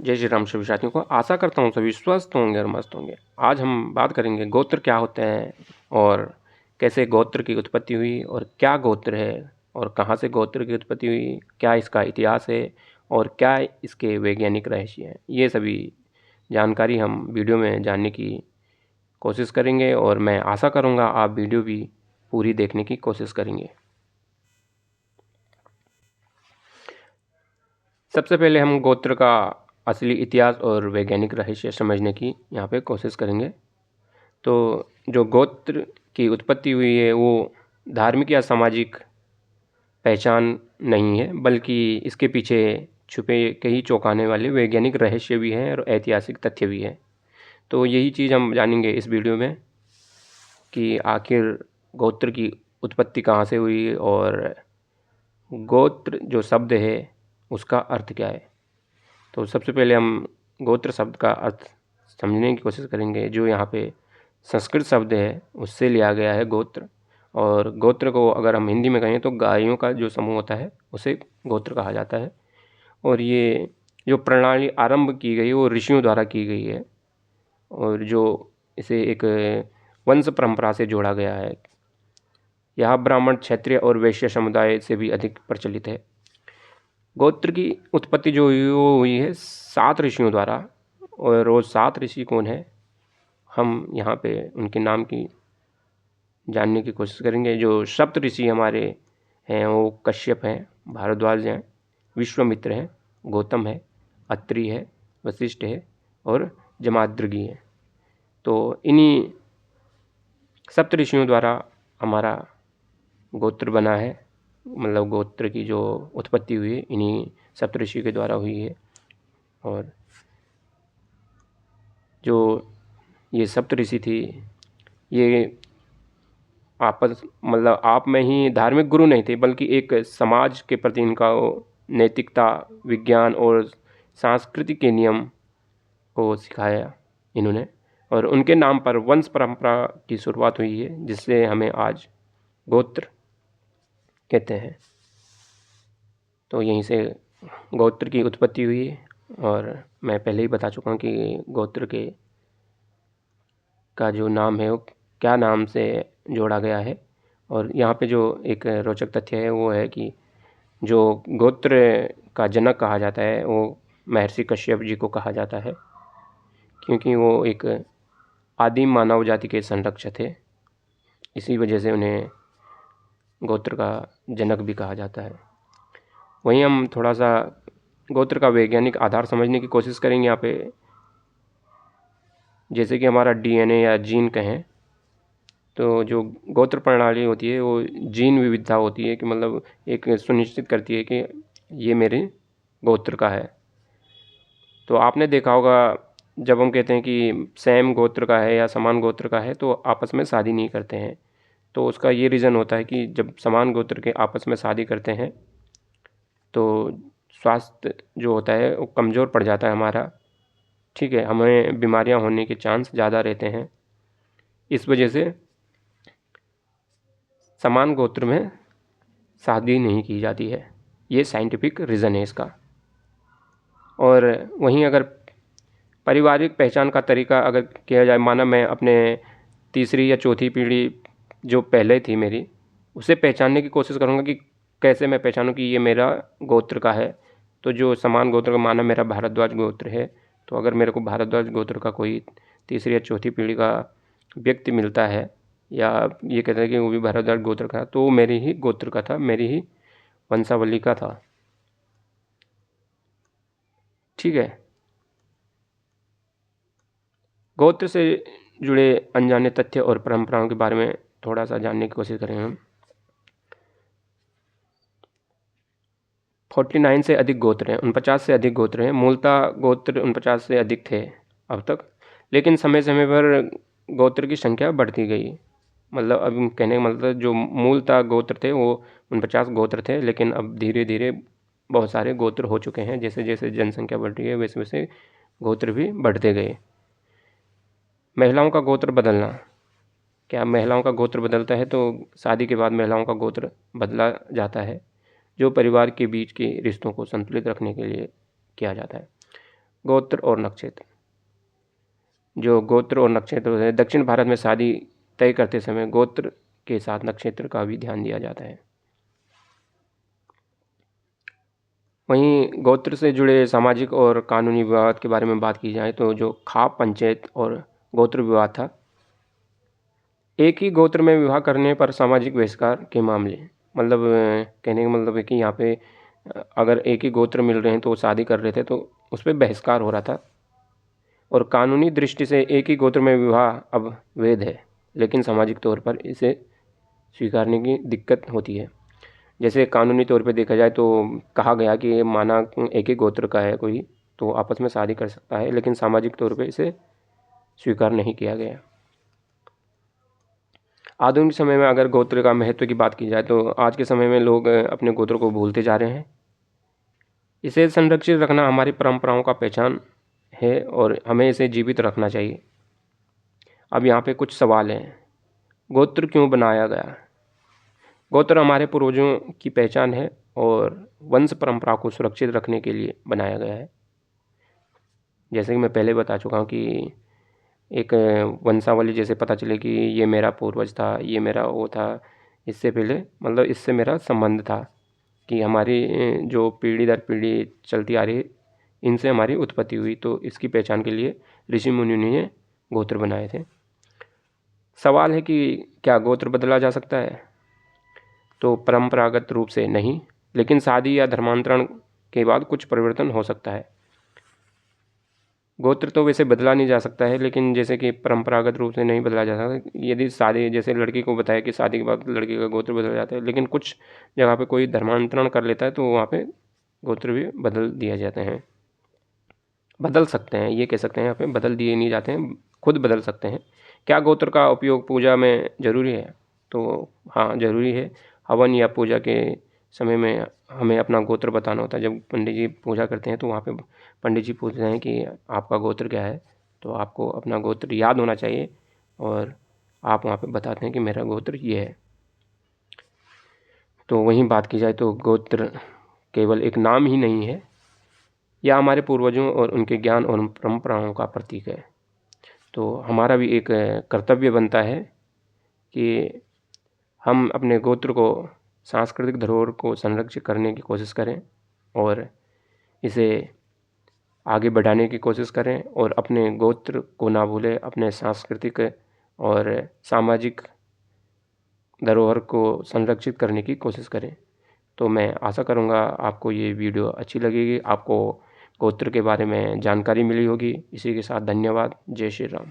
जय श्री राम सभी साथियों को। आशा करता हूँ सभी स्वस्थ होंगे और मस्त होंगे। आज हम बात करेंगे गोत्र क्या होते हैं और कैसे गोत्र की उत्पत्ति हुई और क्या गोत्र है और कहाँ से गोत्र की उत्पत्ति हुई, क्या इसका इतिहास है और क्या इसके वैज्ञानिक रहस्य हैं। ये सभी जानकारी हम वीडियो में जानने की कोशिश करेंगे और मैं आशा करूँगा आप वीडियो भी पूरी देखने की कोशिश करेंगे। सबसे पहले हम गोत्र का असली इतिहास और वैज्ञानिक रहस्य समझने की यहाँ पे कोशिश करेंगे। तो जो गोत्र की उत्पत्ति हुई है वो धार्मिक या सामाजिक पहचान नहीं है, बल्कि इसके पीछे छुपे कई चौंकाने वाले वैज्ञानिक रहस्य भी हैं और ऐतिहासिक तथ्य भी हैं। तो यही चीज़ हम जानेंगे इस वीडियो में कि आखिर गोत्र की उत्पत्ति कहाँ से हुई और गोत्र जो शब्द है उसका अर्थ क्या है। तो सबसे पहले हम गोत्र शब्द का अर्थ समझने की कोशिश करेंगे। जो यहाँ पे संस्कृत शब्द है उससे लिया गया है गोत्र, और गोत्र को अगर हम हिंदी में कहें तो गायों का जो समूह होता है उसे गोत्र कहा जाता है। और ये जो प्रणाली आरंभ की गई वो ऋषियों द्वारा की गई है और जो इसे एक वंश परंपरा से जोड़ा गया है। यह ब्राह्मण, क्षत्रिय और वैश्य समुदाय से भी अधिक प्रचलित है। गोत्र की उत्पत्ति जो हुई वो हुई है 7 ऋषियों द्वारा। और वो 7 ऋषि कौन है, हम यहाँ पे उनके नाम की जानने की कोशिश करेंगे। जो सप्त ऋषि हमारे हैं वो कश्यप हैं, भारद्वाज हैं, विश्वामित्र हैं, गौतम है, अत्रि है, वशिष्ठ है और जमाद्रगी है। तो इन्हीं सप्त ऋषियों द्वारा हमारा गोत्र बना है, मतलब गोत्र की जो उत्पत्ति हुई है इन्हीं सप्तऋषि के द्वारा हुई है। और जो ये सप्तऋषि थी ये आपस मतलब आप में ही धार्मिक गुरु नहीं थे, बल्कि एक समाज के प्रति इनका नैतिकता, विज्ञान और सांस्कृतिक के नियम को सिखाया इन्होंने। और उनके नाम पर वंश परंपरा की शुरुआत हुई है, जिससे हमें आज गोत्र कहते हैं। तो यहीं से गोत्र की उत्पत्ति हुई है। और मैं पहले ही बता चुका हूँ कि गोत्र के का जो नाम है वो क्या नाम से जोड़ा गया है। और यहाँ पे जो एक रोचक तथ्य है वो है कि जो गोत्र का जनक कहा जाता है वो महर्षि कश्यप जी को कहा जाता है, क्योंकि वो एक आदिम मानव जाति के संरक्षक थे। इसी वजह से उन्हें गोत्र का जनक भी कहा जाता है। वहीं हम थोड़ा सा गोत्र का वैज्ञानिक आधार समझने की कोशिश करेंगे यहाँ पे। जैसे कि हमारा डीएनए या जीन कहें, तो जो गोत्र प्रणाली होती है वो जीन विविधता होती है कि मतलब एक सुनिश्चित करती है कि ये मेरे गोत्र का है। तो आपने देखा होगा जब हम कहते हैं कि सेम गोत्र का है या समान गोत्र का है तो आपस में शादी नहीं करते हैं। तो उसका ये रीज़न होता है कि जब समान गोत्र के आपस में शादी करते हैं तो स्वास्थ्य जो होता है वो कमज़ोर पड़ जाता है हमारा, ठीक है, हमें बीमारियां होने के चांस ज़्यादा रहते हैं। इस वजह से समान गोत्र में शादी नहीं की जाती है, ये साइंटिफिक रीज़न है इसका। और वहीं अगर पारिवारिक पहचान का तरीका अगर किया जाए, माना मैं अपने तीसरी या चौथी पीढ़ी जो पहले थी मेरी, उसे पहचानने की कोशिश करूँगा कि कैसे मैं पहचानूँ कि ये मेरा गोत्र का है। तो जो समान गोत्र का, माना मेरा भारद्वाज गोत्र है, तो अगर मेरे को भारद्वाज गोत्र का कोई तीसरी या चौथी पीढ़ी का व्यक्ति मिलता है या ये कहता है कि वो भी भारद्वाज गोत्र का, तो वो मेरी ही गोत्र का था, मेरी ही वंशावली का था, ठीक है। गोत्र से जुड़े अनजाने तथ्य और परंपराओं के बारे में थोड़ा सा जानने की कोशिश करेंगे हम। 49 से अधिक गोत्र हैं, 49 से अधिक गोत्र हैं। मूलतः गोत्र 49 से अधिक थे अब तक, लेकिन समय समय पर गोत्र की संख्या बढ़ती गई। मतलब अब कहने का मतलब जो मूलतः गोत्र थे वो 49 गोत्र थे, लेकिन अब धीरे धीरे बहुत सारे गोत्र हो चुके हैं। जैसे जैसे जनसंख्या बढ़ रही है वैसे वैसे गोत्र भी बढ़ते गए। महिलाओं का गोत्र बदलना, क्या महिलाओं का गोत्र बदलता है? तो शादी के बाद महिलाओं का गोत्र बदला जाता है, जो परिवार के बीच के रिश्तों को संतुलित रखने के लिए किया जाता है। गोत्र और नक्षत्र। जो गोत्र और नक्षत्र होते हैं, दक्षिण भारत में शादी तय करते समय गोत्र के साथ नक्षत्र का भी ध्यान दिया जाता है। वहीं गोत्र से जुड़े सामाजिक और कानूनी विवाद के बारे में बात की जाए तो जो खाप पंचायत और गोत्र विवाद था, एक ही गोत्र में विवाह करने पर सामाजिक बहिष्कार के मामले, मतलब कहने का मतलब है कि यहाँ पे अगर एक ही गोत्र मिल रहे हैं तो शादी कर रहे थे तो उस पर बहिष्कार हो रहा था। और कानूनी दृष्टि से एक ही गोत्र में विवाह अब वैध है, लेकिन सामाजिक तौर पर इसे स्वीकारने की दिक्कत होती है। जैसे कानूनी तौर पे देखा जाए तो कहा गया कि माना एक ही गोत्र का है कोई तो आपस में शादी कर सकता है, लेकिन सामाजिक तौर पे इसे स्वीकार नहीं किया गया। आधुनिक समय में अगर गोत्र का महत्व की बात की जाए तो आज के समय में लोग अपने गोत्र को भूलते जा रहे हैं। इसे संरक्षित रखना हमारी परंपराओं का पहचान है और हमें इसे जीवित रखना चाहिए। अब यहाँ पे कुछ सवाल हैं। गोत्र क्यों बनाया गया? गोत्र हमारे पूर्वजों की पहचान है और वंश परंपरा को सुरक्षित रखने के लिए बनाया गया है। जैसे कि मैं पहले बता चुका हूँ कि एक वंशावली जैसे पता चले कि ये मेरा पूर्वज था, ये मेरा वो था, इससे पहले मतलब इससे मेरा संबंध था कि हमारी जो पीढ़ी दर पीढ़ी चलती आ रही इनसे हमारी उत्पत्ति हुई, तो इसकी पहचान के लिए ऋषि मुनियों ने गोत्र बनाए थे। सवाल है कि क्या गोत्र बदला जा सकता है? तो परंपरागत रूप से नहीं, लेकिन शादी या धर्मांतरण के बाद कुछ परिवर्तन हो सकता है। गोत्र तो वैसे बदला नहीं जा सकता है, लेकिन जैसे कि परंपरागत रूप से नहीं बदला जा सकता। यदि शादी, जैसे लड़की को बताया कि शादी के बाद लड़की का गोत्र बदल जाता है, लेकिन कुछ जगह पे कोई धर्मांतरण कर लेता है तो वहाँ पे गोत्र भी बदल दिए जाते हैं, बदल सकते हैं, ये कह सकते हैं। यहाँ पे बदल दिए नहीं जाते हैं, खुद बदल सकते हैं। क्या गोत्र का उपयोग पूजा में ज़रूरी है? तो हाँ, ज़रूरी है। हवन या पूजा के समय में हमें अपना गोत्र बताना होता है। जब पंडित जी पूजा करते हैं तो वहाँ पे पंडित जी पूछते हैं कि आपका गोत्र क्या है, तो आपको अपना गोत्र याद होना चाहिए और आप वहाँ पे बताते हैं कि मेरा गोत्र ये है। तो वहीं बात की जाए तो गोत्र केवल एक नाम ही नहीं है, यह हमारे पूर्वजों और उनके ज्ञान और परंपराओं का प्रतीक है। तो हमारा भी एक कर्तव्य बनता है कि हम अपने गोत्र को, सांस्कृतिक धरोहर को संरक्षित करने की कोशिश करें और इसे आगे बढ़ाने की कोशिश करें और अपने गोत्र को ना भूलें, अपने सांस्कृतिक और सामाजिक धरोहर को संरक्षित करने की कोशिश करें। तो मैं आशा करूँगा आपको ये वीडियो अच्छी लगेगी, आपको गोत्र के बारे में जानकारी मिली होगी। इसी के साथ धन्यवाद। जय श्री राम।